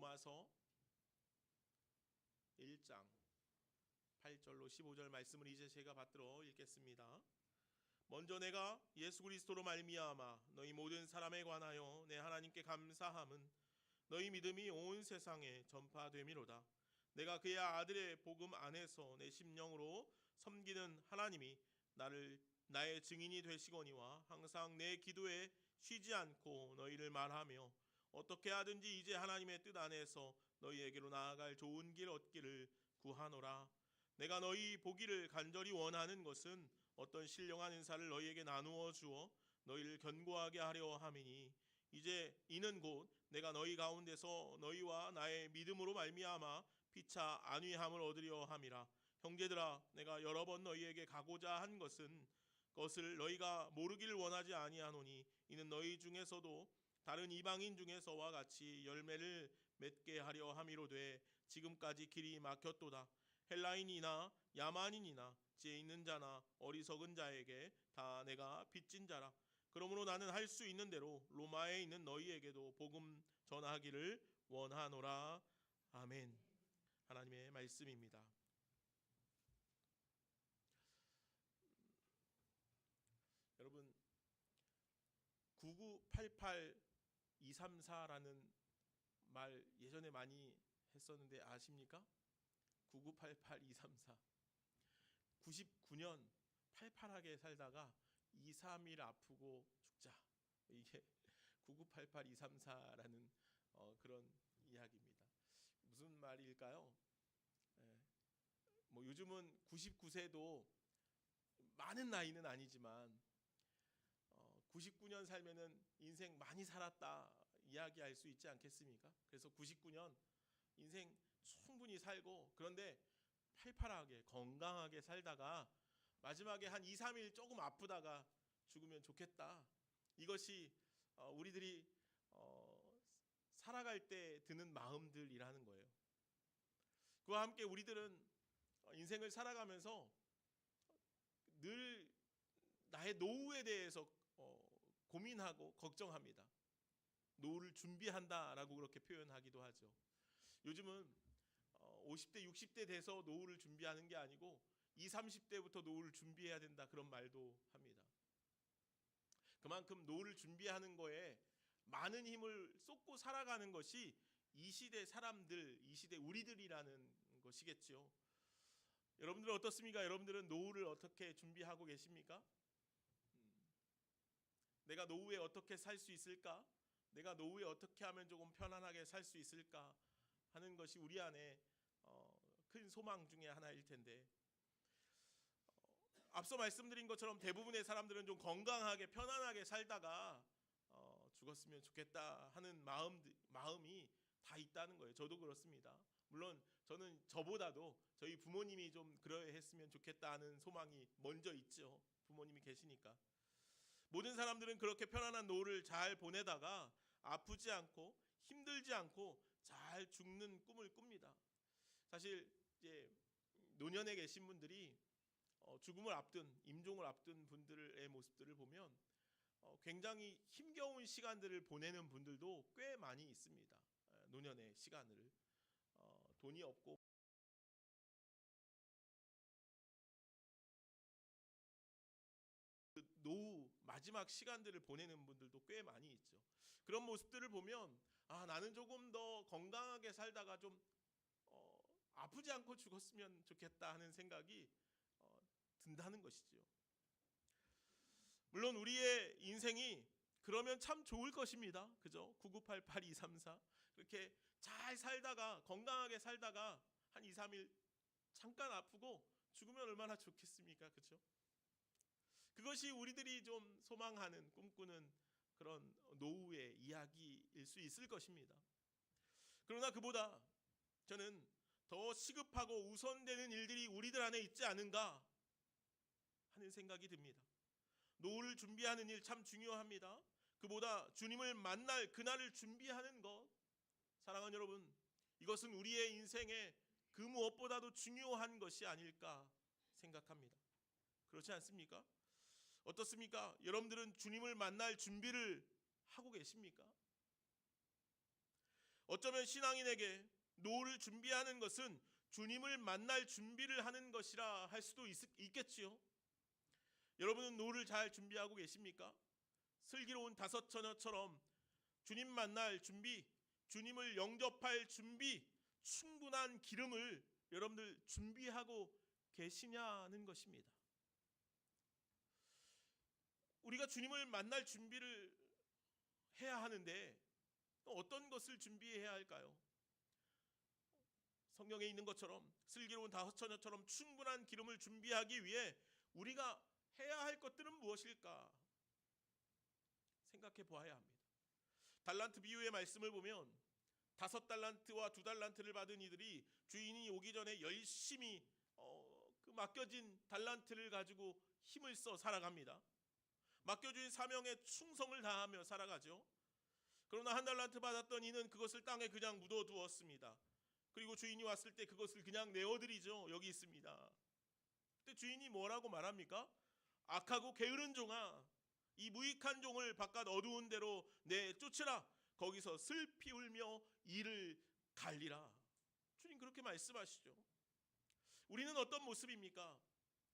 로마서 1장 8절로 15절 말씀을 이제 제가 받들어 읽겠습니다. 먼저 내가 예수 그리스도로 말미암아 너희 모든 사람에 관하여 내 하나님께 감사함은 너희 믿음이 온 세상에 전파됨이로다. 내가 그의 아들의 복음 안에서 내 심령으로 섬기는 하나님이 나의 증인이 되시거니와 항상 내 기도에 쉬지 않고 너희를 말하며 어떻게 하든지 이제 하나님의 뜻 안에서 너희에게로 나아갈 좋은 길 얻기를 구하노라. 내가 너희 보기를 간절히 원하는 것은 어떤 신령한 은사를 너희에게 나누어 주어 너희를 견고하게 하려 함이니 이제 이는 곧 내가 너희 가운데서 너희와 나의 믿음으로 말미암아 피차 안위함을 얻으려 함이라. 형제들아, 내가 여러 번 너희에게 가고자 한 것을 너희가 모르기를 원하지 아니하노니 이는 너희 중에서도 다른 이방인 중에서와 같이 열매를 맺게 하려 함이로되 지금까지 길이 막혔도다. 헬라인이나 야만인이나 지혜 있는 자나 어리석은 자에게 다 내가 빚진 자라. 그러므로 나는 할 수 있는 대로 로마에 있는 너희에게도 복음 전하기를 원하노라. 아멘. 하나님의 말씀입니다. 여러분, 9988234라는 말 예전에 많이 했었는데 아십니까? 9988234. 99년 팔팔하게 살다가 2, 3일 아프고 죽자. 이게 9988234라는 그런 이야기입니다. 무슨 말일까요? 뭐 요즘은 99세도 많은 나이는 아니지만 99년 살면은 인생 많이 살았다 이야기할 수 있지 않겠습니까? 그래서 99년 인생 충분히 살고 그런데 팔팔하게 건강하게 살다가 마지막에 한 2, 3일 조금 아프다가 죽으면 좋겠다. 이것이 우리들이 살아갈 때 드는 마음들이라는 거예요. 그와 함께 우리들은 인생을 살아가면서 늘 나의 노후에 대해서 고민하고 걱정합니다. 노후를 준비한다라고 그렇게 표현하기도 하죠. 요즘은 50대, 60대 돼서 노후를 준비하는 게 아니고 20, 30대부터 노후를 준비해야 된다 그런 말도 합니다. 그만큼 노후를 준비하는 거에 많은 힘을 쏟고 살아가는 것이 이 시대 사람들, 이 시대 우리들이라는 것이겠죠. 여러분들은 어떻습니까? 여러분들은 노후를 어떻게 준비하고 계십니까? 내가 노후에 어떻게 살 수 있을까? 내가 노후에 어떻게 하면 조금 편안하게 살 수 있을까? 하는 것이 우리 안에 큰 소망 중에 하나일 텐데 앞서 말씀드린 것처럼 대부분의 사람들은 좀 건강하게 편안하게 살다가 죽었으면 좋겠다 하는 마음이 다 있다는 거예요. 저도 그렇습니다. 물론 저는 저보다도 저희 부모님이 좀 그러해 했으면 좋겠다 하는 소망이 먼저 있죠. 부모님이 계시니까. 모든 사람들은 그렇게 편안한 노후를 잘 보내다가 아프지 않고 힘들지 않고 잘 죽는 꿈을 꿉니다. 사실 이제 노년에 계신 분들이 죽음을 앞둔 임종을 앞둔 분들의 모습들을 보면 굉장히 힘겨운 시간들을 보내는 분들도 꽤 많이 있습니다. 노년의 시간을 돈이 없고 노후 마지막 시간들을 보내는 분들도 꽤 많이 있죠. 그런 모습들을 보면 나는 조금 더 건강하게 살다가 좀 아프지 않고 죽었으면 좋겠다 하는 생각이 든다는 것이죠. 물론 우리의 인생이 그러면 참 좋을 것입니다. 그죠? 9988-234 그렇게 잘 살다가 건강하게 살다가 한 2, 3일 잠깐 아프고 죽으면 얼마나 좋겠습니까? 그죠? 그것이 우리들이 좀 소망하는 꿈꾸는 그런 노후의 이야기일 수 있을 것입니다. 그러나 그보다 저는 더 시급하고 우선되는 일들이 우리들 안에 있지 않은가 하는 생각이 듭니다. 노후를 준비하는 일 참 중요합니다. 그보다 주님을 만날 그날을 준비하는 것, 사랑하는 여러분, 이것은 우리의 인생에 그 무엇보다도 중요한 것이 아닐까 생각합니다. 그렇지 않습니까? 어떻습니까? 여러분들은 주님을 만날 준비를 하고 계십니까? 어쩌면 신앙인에게 노후를 준비하는 것은 주님을 만날 준비를 하는 것이라 할 수도 있겠지요. 여러분은 노후를 잘 준비하고 계십니까? 슬기로운 다섯 처녀처럼 주님 만날 준비, 주님을 영접할 준비, 충분한 기름을 여러분들 준비하고 계시냐는 것입니다. 우리가 주님을 만날 준비를 해야 하는데 어떤 것을 준비해야 할까요? 성경에 있는 것처럼 슬기로운 다섯 처녀처럼 충분한 기름을 준비하기 위해 우리가 해야 할 것들은 무엇일까 생각해 보아야 합니다. 달란트 비유의 말씀을 보면 5달란트와 2달란트를 받은 이들이 주인이 오기 전에 열심히 그 맡겨진 달란트를 가지고 힘을 써 살아갑니다. 맡겨진 사명에 충성을 다하며 살아가죠. 그러나 1달란트 받았던 이는 그것을 땅에 그냥 묻어두었습니다. 그리고 주인이 왔을 때 그것을 그냥 내어드리죠. 여기 있습니다. 그때 주인이 뭐라고 말합니까? 악하고 게으른 종아, 이 무익한 종을 바깥 어두운 데로 내쫓으라. 거기서 슬피 울며 이를 갈리라. 주님 그렇게 말씀하시죠. 우리는 어떤 모습입니까?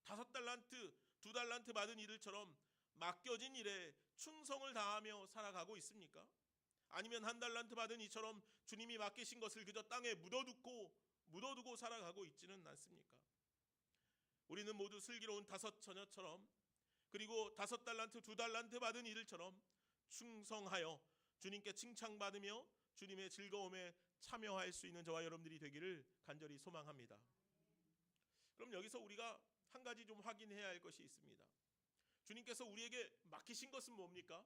5달란트, 2달란트 받은 이들처럼 맡겨진 일에 충성을 다하며 살아가고 있습니까? 아니면 1달란트 받은 이처럼 주님이 맡기신 것을 그저 땅에 묻어두고 살아가고 있지는 않습니까? 우리는 모두 슬기로운 5 처녀처럼, 그리고 5달란트, 2달란트 받은 이들처럼 충성하여 주님께 칭찬받으며 주님의 즐거움에 참여할 수 있는 저와 여러분들이 되기를 간절히 소망합니다. 그럼 여기서 우리가 한 가지 좀 확인해야 할 것이 있습니다. 주님께서 우리에게 맡기신 것은 뭡니까?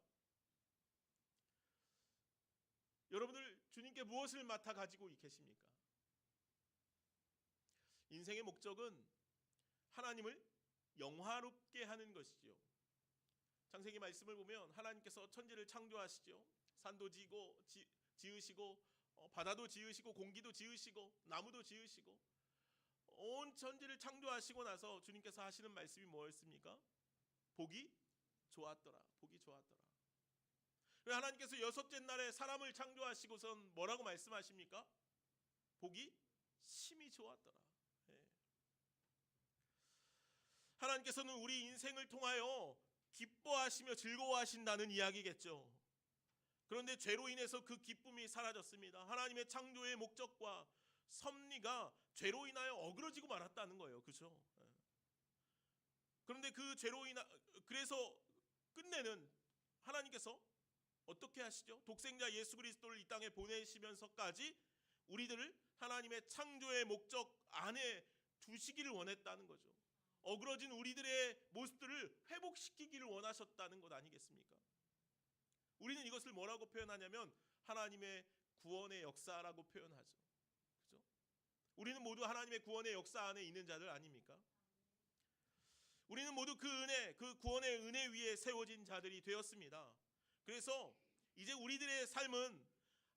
여러분들 주님께 무엇을 맡아 가지고 계십니까? 인생의 목적은 하나님을 영화롭게 하는 것이죠. 창세기 말씀을 보면 하나님께서 천지를 창조하시죠. 산도 지으시고 바다도 지으시고 공기도 지으시고 나무도 지으시고 온 천지를 창조하시고 나서 주님께서 하시는 말씀이 뭐였습니까? 보기 좋았더라. 보기 좋았더라. 하나님께서 6째 날에 사람을 창조하시고선 뭐라고 말씀하십니까? 보기 심히 좋았더라. 하나님께서는 우리 인생을 통하여 기뻐하시며 즐거워하신다는 이야기겠죠. 그런데 죄로 인해서 그 기쁨이 사라졌습니다. 하나님의 창조의 목적과 섭리가 죄로 인하여 어그러지고 말았다는 거예요. 그렇죠? 그런데 그래서 끝내는 하나님께서 어떻게 하시죠? 독생자 예수 그리스도를 이 땅에 보내시면서까지 우리들을 하나님의 창조의 목적 안에 두시기를 원했다는 거죠. 어그러진 우리들의 모습들을 회복시키기를 원하셨다는 것 아니겠습니까? 우리는 이것을 뭐라고 표현하냐면 하나님의 구원의 역사라고 표현하죠. 그렇죠? 우리는 모두 하나님의 구원의 역사 안에 있는 자들 아닙니까? 우리는 모두 그 은혜, 그 구원의 은혜 위에 세워진 자들이 되었습니다. 그래서 이제 우리들의 삶은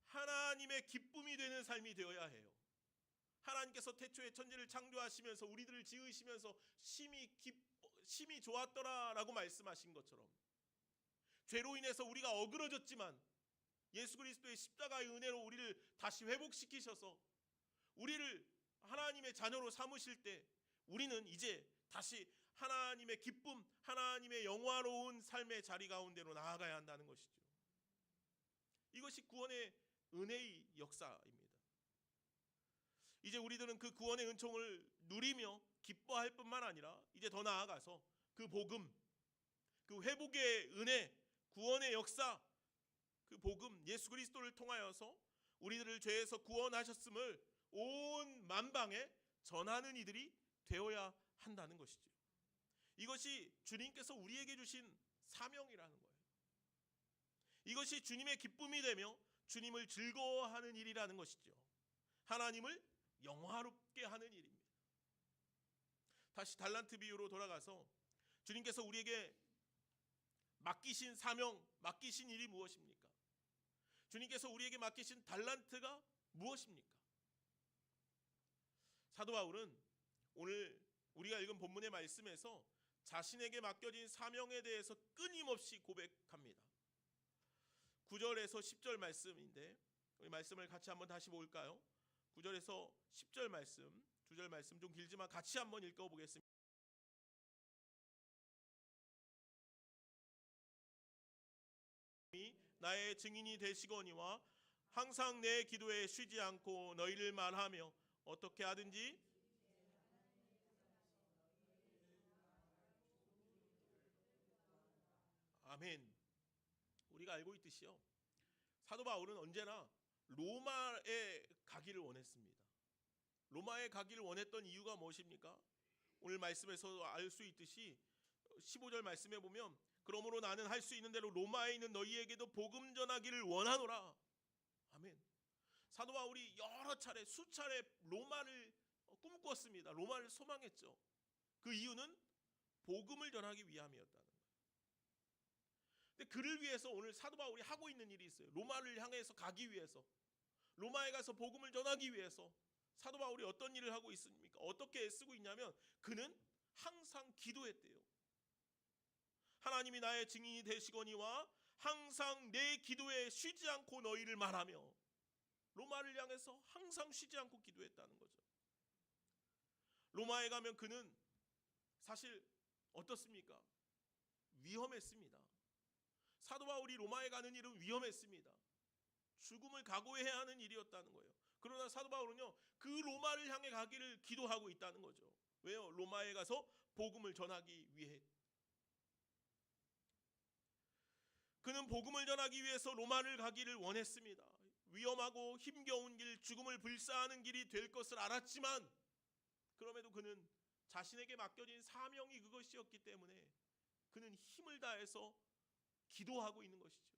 하나님의 기쁨이 되는 삶이 되어야 해요. 하나님께서 태초에 천지를 창조하시면서 우리들을 지으시면서 심히 좋았더라라고 말씀하신 것처럼 죄로 인해서 우리가 어그러졌지만 예수 그리스도의 십자가의 은혜로 우리를 다시 회복시키셔서 우리를 하나님의 자녀로 삼으실 때 우리는 이제 다시 하나님의 기쁨, 하나님의 영화로운 삶의 자리 가운데로 나아가야 한다는 것이죠. 이것이 구원의 은혜의 역사입니다. 이제 우리들은 그 구원의 은총을 누리며 기뻐할 뿐만 아니라 이제 더 나아가서 그 복음, 그 회복의 은혜, 구원의 역사, 그 복음 예수 그리스도를 통하여서 우리들을 죄에서 구원하셨음을 온 만방에 전하는 이들이 되어야 한다는 것이죠. 이것이 주님께서 우리에게 주신 사명이라는 거예요. 이것이 주님의 기쁨이 되며 주님을 즐거워하는 일이라는 것이죠. 하나님을 영화롭게 하는 일입니다. 다시 달란트 비유로 돌아가서 주님께서 우리에게 맡기신 사명, 맡기신 일이 무엇입니까? 주님께서 우리에게 맡기신 달란트가 무엇입니까? 사도 바울은 오늘 우리가 읽은 본문의 말씀에서 자신에게 맡겨진 사명에 대해서 끊임없이 고백합니다. 9절에서 10절 말씀인데 우리 말씀을 같이 한번 다시 볼까요? 9절에서 10절 말씀, 2절 말씀 좀 길지만 같이 한번 읽어보겠습니다. 나의 증인이 되시거니와 항상 내 기도에 쉬지 않고 너희를 말하며 어떻게 하든지 아멘. 우리가 알고 있듯이요, 사도 바울은 언제나 로마에 가기를 원했습니다. 로마에 가기를 원했던 이유가 무엇입니까? 오늘 말씀에서 알 수 있듯이 15절 말씀에 보면 그러므로 나는 할 수 있는 대로 로마에 있는 너희에게도 복음 전하기를 원하노라. 아멘. 사도 바울이 여러 차례 수차례 로마를 꿈꿨습니다. 로마를 소망했죠. 그 이유는 복음을 전하기 위함이었다는 거예요. 근데 그를 위해서 오늘 사도 바울이 하고 있는 일이 있어요. 로마를 향해서 가기 위해서, 로마에 가서 복음을 전하기 위해서 사도 바울이 어떤 일을 하고 있습니까? 어떻게 애쓰고 있냐면 그는 항상 기도했대요. 하나님이 나의 증인이 되시거니와 항상 내 기도에 쉬지 않고 너희를 말하며, 로마를 향해서 항상 쉬지 않고 기도했다는 거죠. 로마에 가면 그는 사실 어떻습니까? 위험했습니다. 사도 바울이 로마에 가는 일은 위험했습니다. 죽음을 각오해야 하는 일이었다는 거예요. 그러나 사도 바울은요, 그 로마를 향해 가기를 기도하고 있다는 거죠. 왜요? 로마에 가서 복음을 전하기 위해. 그는 복음을 전하기 위해서 로마를 가기를 원했습니다. 위험하고 힘겨운 길, 죽음을 불사하는 길이 될 것을 알았지만 그럼에도 그는 자신에게 맡겨진 사명이 그것이었기 때문에 그는 힘을 다해서 기도하고 있는 것이죠.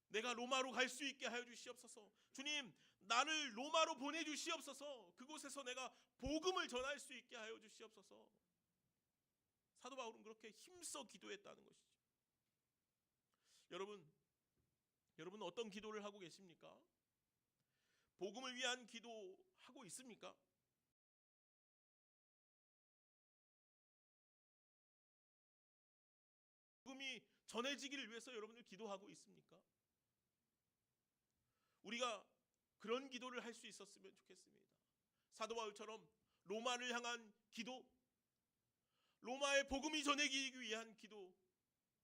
내가 로마로 갈 수 있게 하여 주시옵소서. 주님, 나를 로마로 보내주시옵소서. 그곳에서 내가 복음을 전할 수 있게 하여 주시옵소서. 사도 바울은 그렇게 힘써 기도했다는 것이죠. 여러분 어떤 기도를 하고 계십니까? 복음을 위한 기도하고 있습니까? 복음이 전해지기를 위해서 여러분들 기도하고 있습니까? 우리가 그런 기도를 할 수 있었으면 좋겠습니다. 사도 바울처럼 로마를 향한 기도, 로마의 복음이 전해지기 위한 기도,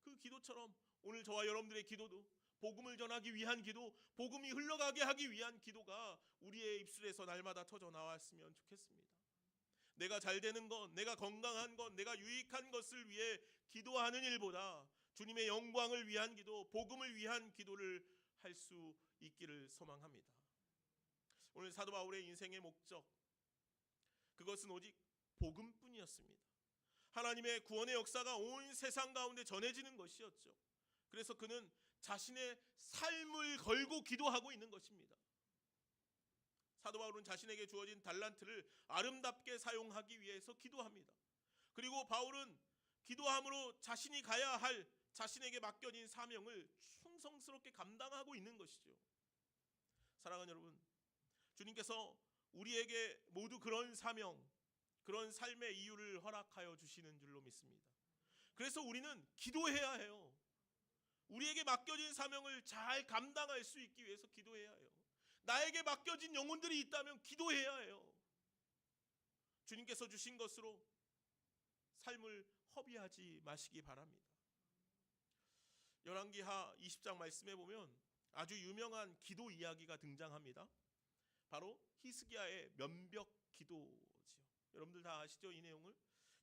그 기도처럼 오늘 저와 여러분들의 기도도 복음을 전하기 위한 기도, 복음이 흘러가게 하기 위한 기도가 우리의 입술에서 날마다 터져 나왔으면 좋겠습니다. 내가 잘 되는 것, 내가 건강한 것, 내가 유익한 것을 위해 기도하는 일보다 주님의 영광을 위한 기도, 복음을 위한 기도를 할 수 있기를 소망합니다. 오늘 사도 바울의 인생의 목적, 그것은 오직 복음뿐이었습니다. 하나님의 구원의 역사가 온 세상 가운데 전해지는 것이었죠. 그래서 그는 자신의 삶을 걸고 기도하고 있는 것입니다. 사도 바울은 자신에게 주어진 달란트를 아름답게 사용하기 위해서 기도합니다. 그리고 바울은 기도함으로 자신이 가야 할 자신에게 맡겨진 사명을 충성스럽게 감당하고 있는 것이죠. 사랑하는 여러분, 주님께서 우리에게 모두 그런 사명, 그런 삶의 이유를 허락하여 주시는 줄로 믿습니다. 그래서 우리는 기도해야 해요. 우리에게 맡겨진 사명을 잘 감당할 수 있기 위해서 기도해야 해요. 나에게 맡겨진 영혼들이 있다면 기도해야 해요. 주님께서 주신 것으로 삶을 허비하지 마시기 바랍니다. 열왕기하 20장 말씀에 보면 아주 유명한 기도 이야기가 등장합니다. 바로 히스기야의 면벽 기도지요. 여러분들 다 아시죠? 이 내용을.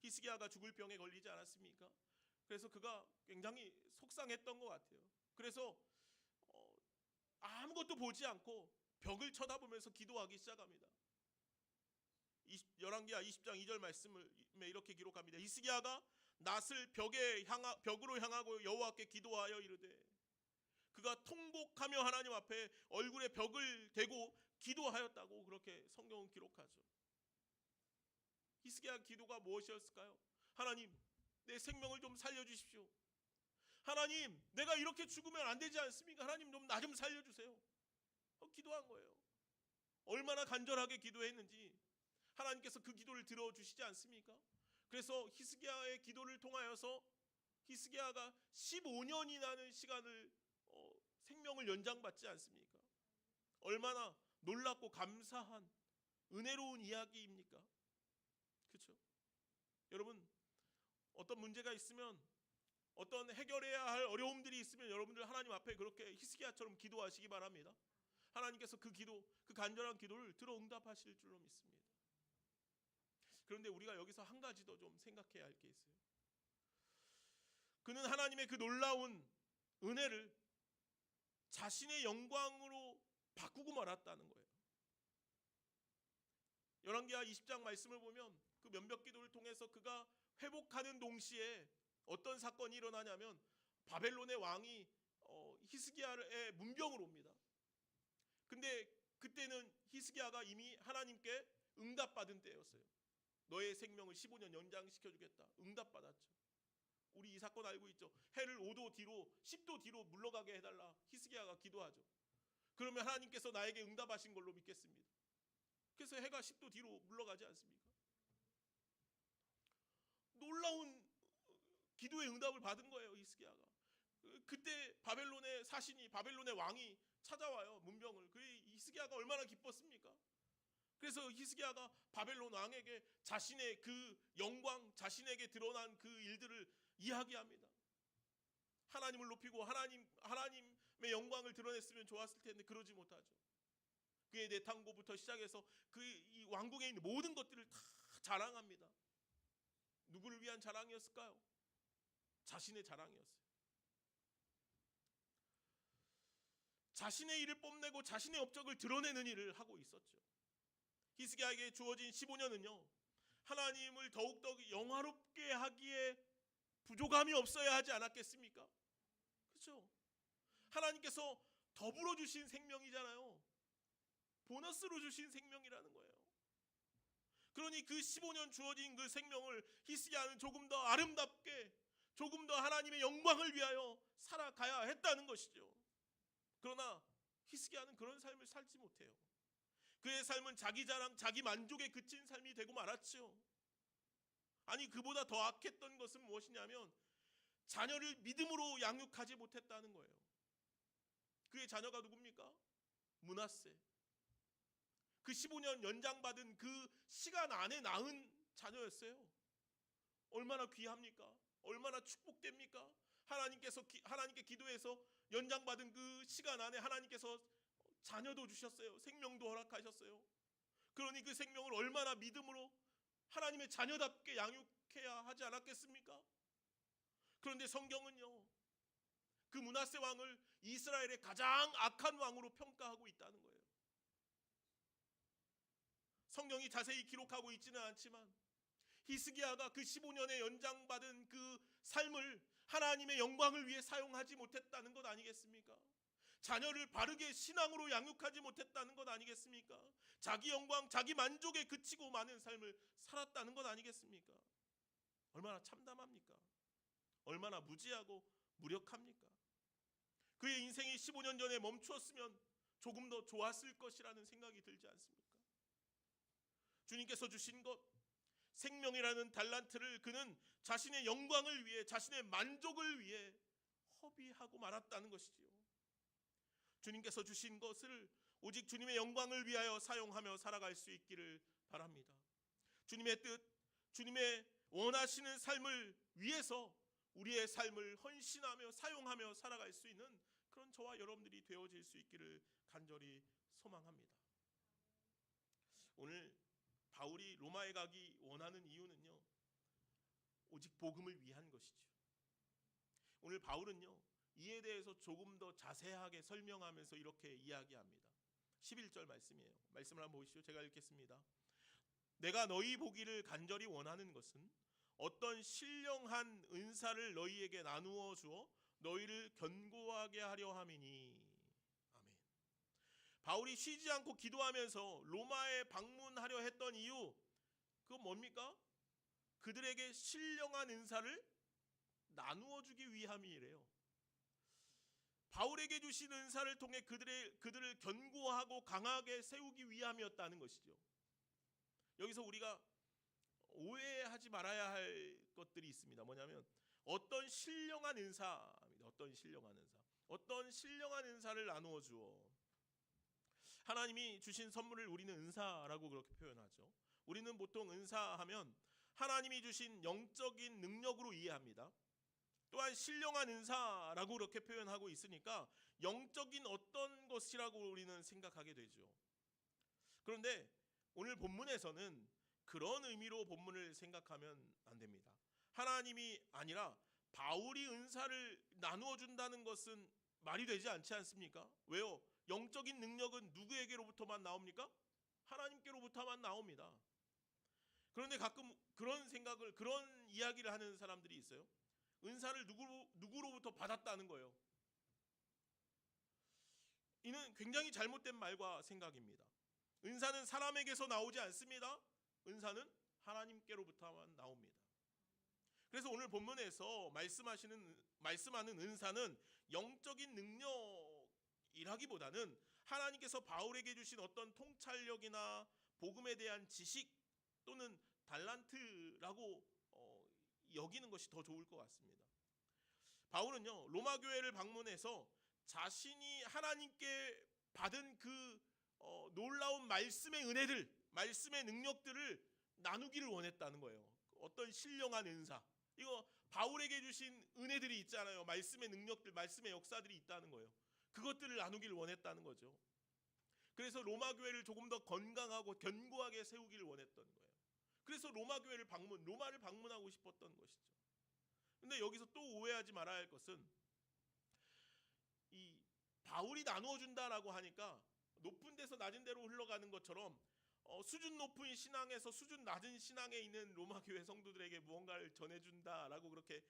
히스기야가 죽을 병에 걸리지 않았습니까? 그래서 그가 굉장히 속상했던 것 같아요. 그래서 아무것도 보지 않고 벽을 쳐다보면서 기도하기 시작합니다. 열왕기하 20장 2절 말씀을 이렇게 기록합니다. 히스기야가 낫을 벽으로 향하고 여호와께 기도하여 이르되, 그가 통곡하며 하나님 앞에 얼굴에 벽을 대고 기도하였다고 그렇게 성경은 기록하죠. 히스기야 기도가 무엇이었을까요? 하나님, 내 생명을 좀 살려주십시오. 하나님, 내가 이렇게 죽으면 안 되지 않습니까? 하나님, 나 좀 살려주세요. 기도한 거예요. 얼마나 간절하게 기도했는지 하나님께서 그 기도를 들어주시지 않습니까? 그래서 히스기야의 기도를 통하여서 히스기야가 15년이라는 시간을 생명을 연장받지 않습니까? 얼마나 놀랍고 감사한 은혜로운 이야기입니까? 그렇죠? 여러분, 어떤 문제가 있으면, 어떤 해결해야 할 어려움들이 있으면 여러분들 하나님 앞에 그렇게 히스기야처럼 기도하시기 바랍니다. 하나님께서 그 기도, 그 간절한 기도를 들어 응답하실 줄로 믿습니다. 그런데 우리가 여기서 한 가지 더 좀 생각해야 할 게 있어요. 그는 하나님의 그 놀라운 은혜를 자신의 영광으로 바꾸고 말았다는 거예요. 열왕기하 20장 말씀을 보면 그 면벽기도를 통해서 그가 회복하는 동시에 어떤 사건이 일어나냐면 바벨론의 왕이 히스기야의 문병으로 옵니다. 근데 그때는 히스기야가 이미 하나님께 응답받은 때였어요. 너의 생명을 15년 연장시켜주겠다. 응답받았죠. 우리 이 사건 알고 있죠. 해를 5도 뒤로 10도 뒤로 물러가게 해달라 히스기야가 기도하죠. 그러면 하나님께서 나에게 응답하신 걸로 믿겠습니다. 그래서 해가 10도 뒤로 물러가지 않습니까? 놀라운 기도의 응답을 받은 거예요, 히스기야가. 그때 바벨론의 사신이, 바벨론의 왕이 찾아와요, 문병을. 그 히스기야가 얼마나 기뻤습니까? 그래서 히스기야가 바벨론 왕에게 자신의 그 영광, 자신에게 드러난 그 일들을 이야기합니다. 하나님을 높이고 하나님의 영광을 드러냈으면 좋았을 텐데 그러지 못하죠. 그의 내탕고부터 시작해서 그 이 왕궁에 있는 모든 것들을 다 자랑합니다. 누구를 위한 자랑이었을까요? 자신의 자랑이었어요. 자신의 일을 뽐내고 자신의 업적을 드러내는 일을 하고 있었죠. 히스기야에게 주어진 15년은요, 하나님을 더욱더 영화롭게 하기에 부족함이 없어야 하지 않았겠습니까? 그렇죠? 하나님께서 더불어 주신 생명이잖아요. 보너스로 주신 생명이라는 거예요. 그러니 그 15년 주어진 그 생명을 히스기야는 조금 더 아름답게, 조금 더 하나님의 영광을 위하여 살아가야 했다는 것이죠. 그러나 히스기야는 그런 삶을 살지 못해요. 그의 삶은 자기 자랑, 자기 만족에 그친 삶이 되고 말았죠. 아니, 그보다 더 악했던 것은 무엇이냐면 자녀를 믿음으로 양육하지 못했다는 거예요. 그의 자녀가 누굽니까? 므낫세. 그 15년 연장받은 그 시간 안에 낳은 자녀였어요. 얼마나 귀합니까? 얼마나 축복됩니까? 하나님께 기도해서 연장받은 그 시간 안에 하나님께서 자녀도 주셨어요. 생명도 허락하셨어요. 그러니 그 생명을 얼마나 믿음으로 하나님의 자녀답게 양육해야 하지 않았겠습니까? 그런데 성경은요, 그 므낫세 왕을 이스라엘의 가장 악한 왕으로 평가하고 있다는 거예요. 성경이 자세히 기록하고 있지는 않지만 히스기야가 그 15년의 연장받은 그 삶을 하나님의 영광을 위해 사용하지 못했다는 것 아니겠습니까? 자녀를 바르게 신앙으로 양육하지 못했다는 것 아니겠습니까? 자기 영광, 자기 만족에 그치고 마는 삶을 살았다는 것 아니겠습니까? 얼마나 참담합니까? 얼마나 무지하고 무력합니까? 그의 인생이 15년 전에 멈추었으면 조금 더 좋았을 것이라는 생각이 들지 않습니까? 주님께서 주신 것, 생명이라는 달란트를 그는 자신의 영광을 위해, 자신의 만족을 위해 허비하고 말았다는 것이지요. 주님께서 주신 것을 오직 주님의 영광을 위하여 사용하며 살아갈 수 있기를 바랍니다. 주님의 뜻, 주님의 원하시는 삶을 위해서 우리의 삶을 헌신하며 사용하며 살아갈 수 있는 그런 저와 여러분들이 되어질 수 있기를 간절히 소망합니다. 오늘 바울이 로마에 가기 원하는 이유는요, 오직 복음을 위한 것이죠. 오늘 바울은요, 이에 대해서 조금 더 자세하게 설명하면서 이렇게 이야기합니다. 11절 말씀이에요. 말씀을 한번 보시죠. 제가 읽겠습니다. 내가 너희 보기를 간절히 원하는 것은 어떤 신령한 은사를 너희에게 나누어 주어 너희를 견고하게 하려 함이니. 아멘. 바울이 쉬지 않고 기도하면서 로마에 방문하려 했던 이유, 그건 뭡니까? 그들에게 신령한 은사를 나누어 주기 위함이래요. 바울에게 주신 은사를 통해 그들을 견고하고 강하게 세우기 위함이었다는 것이죠. 여기서 우리가 오해하지 말아야 할 것들이 있습니다. 뭐냐면 어떤 신령한 은사입니다. 어떤 신령한 은사를 나누어 주어. 하나님이 주신 선물을 우리는 은사라고 그렇게 표현하죠. 우리는 보통 은사하면 하나님이 주신 영적인 능력으로 이해합니다. 또한 신령한 은사라고 그렇게 표현하고 있으니까 영적인 어떤 것이라고 우리는 생각하게 되죠. 그런데 오늘 본문에서는 그런 의미로 본문을 생각하면 안 됩니다. 하나님이 아니라 바울이 은사를 나누어 준다는 것은 말이 되지 않지 않습니까? 왜요? 영적인 능력은 누구에게로부터만 나옵니까? 하나님께로부터만 나옵니다. 그런데 가끔 그런 생각을, 그런 이야기를 하는 사람들이 있어요. 은사를 누구로부터 받았다는 거예요. 이는 굉장히 잘못된 말과 생각입니다. 은사는 사람에게서 나오지 않습니다. 은사는 하나님께로부터만 나옵니다. 그래서 오늘 본문에서 말씀하는 은사는 영적인 능력이라기보다는 하나님께서 바울에게 주신 어떤 통찰력이나 복음에 대한 지식 또는 달란트라고 여기는 것이 더 좋을 것 같습니다. 바울은요, 로마 교회를 방문해서 자신이 하나님께 받은 그 놀라운 말씀의 은혜들, 말씀의 능력들을 나누기를 원했다는 거예요. 어떤 신령한 은사, 이거 바울에게 주신 은혜들이 있잖아요. 말씀의 능력들, 말씀의 역사들이 있다는 거예요. 그것들을 나누기를 원했다는 거죠. 그래서 로마 교회를 조금 더 건강하고 견고하게 세우기를 원했던 거예요. 그래서 로마를 방문하고 싶었던 것이죠. 근데 여기서 또 오해하지 말아야 할 것은, 이 바울이 나누어 준다라고 하니까 높은 데서 낮은 데로 흘러가는 것처럼 수준 높은 신앙에서 수준 낮은 신앙에 있는 로마 교회 성도들에게 무언가를 전해준다라고 그렇게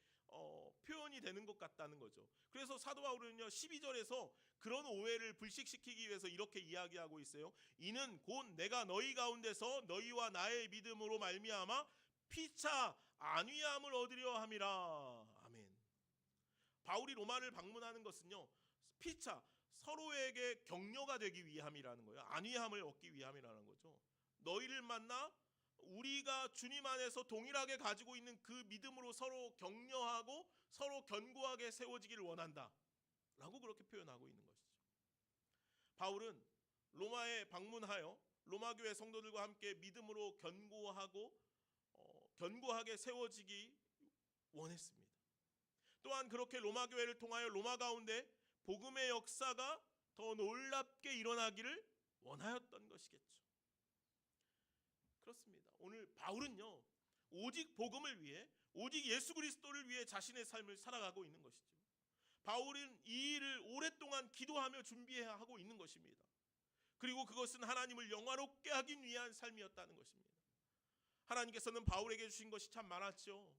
표현이 되는 것 같다는 거죠. 그래서 사도 바울은요, 12절에서 그런 오해를 불식시키기 위해서 이렇게 이야기하고 있어요. 이는 곧 내가 너희 가운데서 너희와 나의 믿음으로 말미암아 피차 안위함을 얻으려 함이라. 아멘. 바울이 로마를 방문하는 것은요, 피차, 서로에게 격려가 되기 위함이라는 거예요. 안위함을 얻기 위함이라는 거죠. 너희를 만나 우리가 주님 안에서 동일하게 가지고 있는 그 믿음으로 서로 격려하고 서로 견고하게 세워지기를 원한다 라고 그렇게 표현하고 있는 것이죠. 바울은 로마에 방문하여 로마 교회 성도들과 함께 믿음으로 견고하게 세워지기 원했습니다. 또한 그렇게 로마 교회를 통하여 로마 가운데 복음의 역사가 더 놀랍게 일어나기를 원하였던 것이겠죠. 그렇습니다. 오늘 바울은요, 오직 복음을 위해, 오직 예수 그리스도를 위해 자신의 삶을 살아가고 있는 것이죠. 바울은 이 일을 오랫동안 기도하며 준비하고 있는 것입니다. 그리고 그것은 하나님을 영화롭게 하기 위한 삶이었다는 것입니다. 하나님께서는 바울에게 주신 것이 참 많았죠.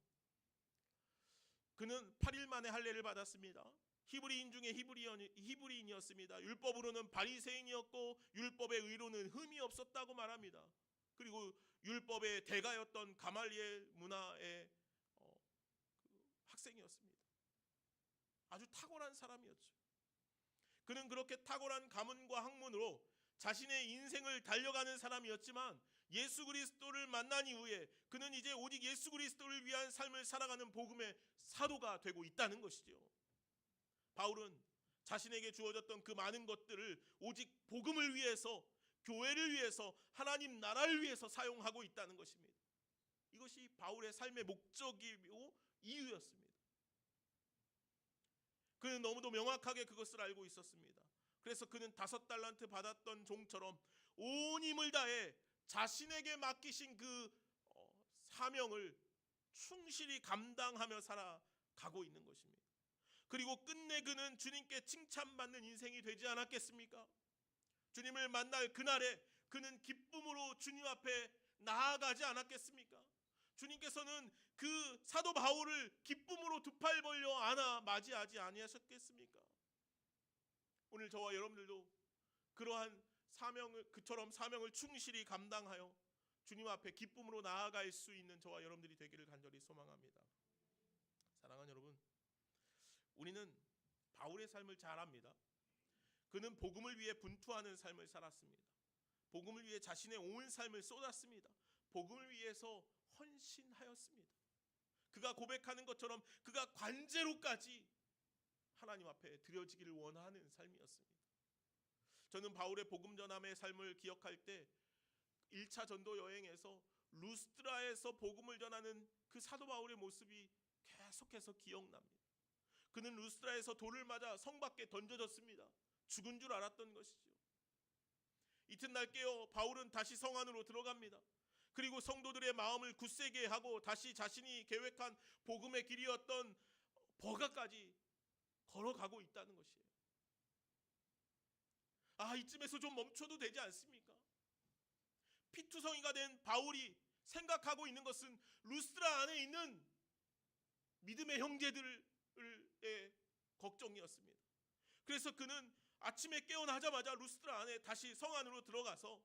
그는 8일 만에 할례를 받았습니다. 히브리인 중에 히브리인이었습니다. 율법으로는 바리새인이었고 율법의 의로는 흠이 없었다고 말합니다. 그리고 율법의 대가였던 가말리엘 문화의 학생이었습니다. 아주 탁월한 사람이었죠. 그는 그렇게 탁월한 가문과 학문으로 자신의 인생을 달려가는 사람이었지만 예수 그리스도를 만난 이후에 그는 이제 오직 예수 그리스도를 위한 삶을 살아가는 복음의 사도가 되고 있다는 것이죠. 바울은 자신에게 주어졌던 그 많은 것들을 오직 복음을 위해서, 교회를 위해서, 하나님 나라를 위해서 사용하고 있다는 것입니다. 이것이 바울의 삶의 목적이고 이유였습니다. 그는 너무도 명확하게 그것을 알고 있었습니다. 그래서 그는 5달란트 받았던 종처럼 온 힘을 다해 자신에게 맡기신 그 사명을 충실히 감당하며 살아가고 있는 것입니다. 그리고 끝내 그는 주님께 칭찬받는 인생이 되지 않았겠습니까? 주님을 만날 그날에 그는 기쁨으로 주님 앞에 나아가지 않았겠습니까? 주님께서는 그 사도 바울을 기쁨으로 두 팔 벌려 안아 맞이하지 아니하셨겠습니까? 오늘 저와 여러분들도 그러한 그처럼 사명을 충실히 감당하여 주님 앞에 기쁨으로 나아갈 수 있는 저와 여러분들이 되기를 간절히 소망합니다. 사랑하는 여러분, 우리는 바울의 삶을 잘 압니다. 그는 복음을 위해 분투하는 삶을 살았습니다. 복음을 위해 자신의 온 삶을 쏟았습니다. 복음을 위해서 헌신하였습니다. 그가 고백하는 것처럼 그가 관제로까지 하나님 앞에 드려지기를 원하는 삶이었습니다. 저는 바울의 복음 전함의 삶을 기억할 때 1차 전도 여행에서 루스드라에서 복음을 전하는 그 사도 바울의 모습이 계속해서 기억납니다. 그는 루스드라에서 돌을 맞아 성 밖에 던져졌습니다. 죽은 줄 알았던 것이죠. 이튿날 깨어 바울은 다시 성 안으로 들어갑니다. 그리고 성도들의 마음을 굳세게 하고 다시 자신이 계획한 복음의 길이었던 버가까지 걸어가고 있다는 것이에요. 이쯤에서 좀 멈춰도 되지 않습니까? 피투성이가 된 바울이 생각하고 있는 것은 루스드라 안에 있는 믿음의 형제들의 걱정이었습니다. 그래서 그는 아침에 깨어나자마자 루스드라 안에 다시 성 안으로 들어가서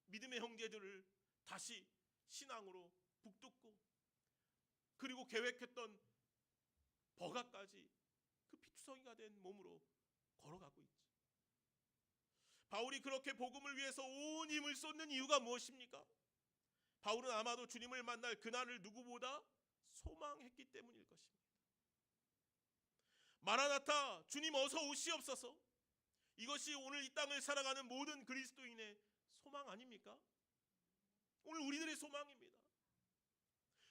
믿음의 형제들을 다시 신앙으로 북돋고, 그리고 계획했던 버가까지 그 피투성이가 된 몸으로 걸어가고 있죠. 바울이 그렇게 복음을 위해서 온 힘을 쏟는 이유가 무엇입니까? 바울은 아마도 주님을 만날 그날을 누구보다 소망했기 때문일 것입니다. 마라나타, 주님 어서 오시옵소서. 이것이 오늘 이 땅을 살아가는 모든 그리스도인의 소망 아닙니까? 오늘 우리들의 소망입니다.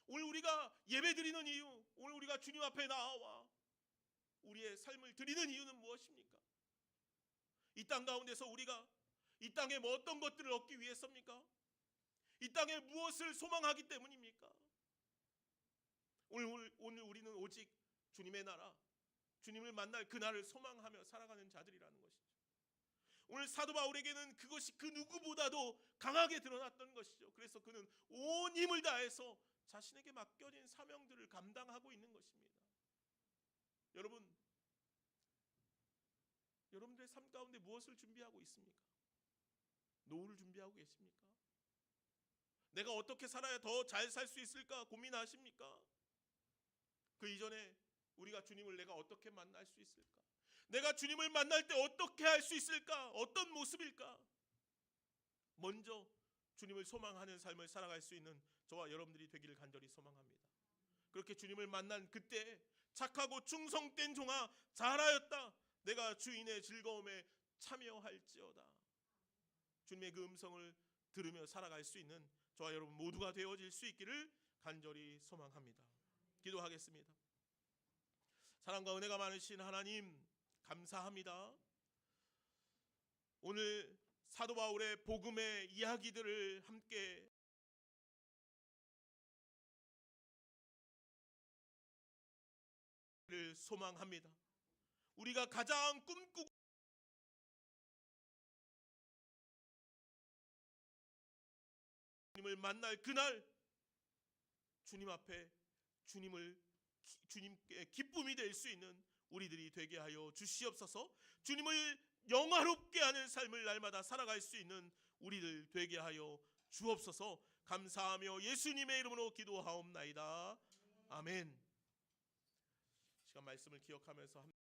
오늘 우리가 예배 드리는 이유, 오늘 우리가 주님 앞에 나와 우리의 삶을 드리는 이유는 무엇입니까? 이 땅 가운데서 우리가 이 땅에 뭐 어떤 것들을 얻기 위해서입니까? 이 땅에 무엇을 소망하기 때문입니까? 오늘 우리는 오직 주님의 나라, 주님을 만날 그날을 소망하며 살아가는 자들이라는 것이죠. 오늘 사도 바울에게는 그것이 그 누구보다도 강하게 드러났던 것이죠. 그래서 그는 온 힘을 다해서 자신에게 맡겨진 사명들을 감당하고 있는 것입니다. 여러분들의 삶 가운데 무엇을 준비하고 있습니까? 노후를 준비하고 계십니까? 내가 어떻게 살아야 더 잘 살 수 있을까 고민하십니까? 그 이전에 우리가 주님을 내가 어떻게 만날 수 있을까? 내가 주님을 만날 때 어떻게 할 수 있을까? 어떤 모습일까? 먼저 주님을 소망하는 삶을 살아갈 수 있는 저와 여러분들이 되기를 간절히 소망합니다. 그렇게 주님을 만난 그때 착하고 충성된 종아 잘하였다. 내가 주인의 즐거움에 참여할지어다. 주님의 그 음성을 들으며 살아갈 수 있는 저와 여러분 모두가 되어질 수 있기를 간절히 소망합니다. 기도하겠습니다. 사랑과 은혜가 많으신 하나님 감사합니다. 오늘 사도 바울의 복음의 이야기들을 함께 소망합니다. 우리가 가장 꿈꾸고 주님을 만날 그날 주님 앞에 주님께 기쁨이 될 수 있는 우리들이 되게 하여 주시옵소서. 주님을 영화롭게 하는 삶을 날마다 살아갈 수 있는 우리들 되게 하여 주옵소서. 감사하며 예수님의 이름으로 기도하옵나이다. 아멘. 시간 말씀을 기억하면서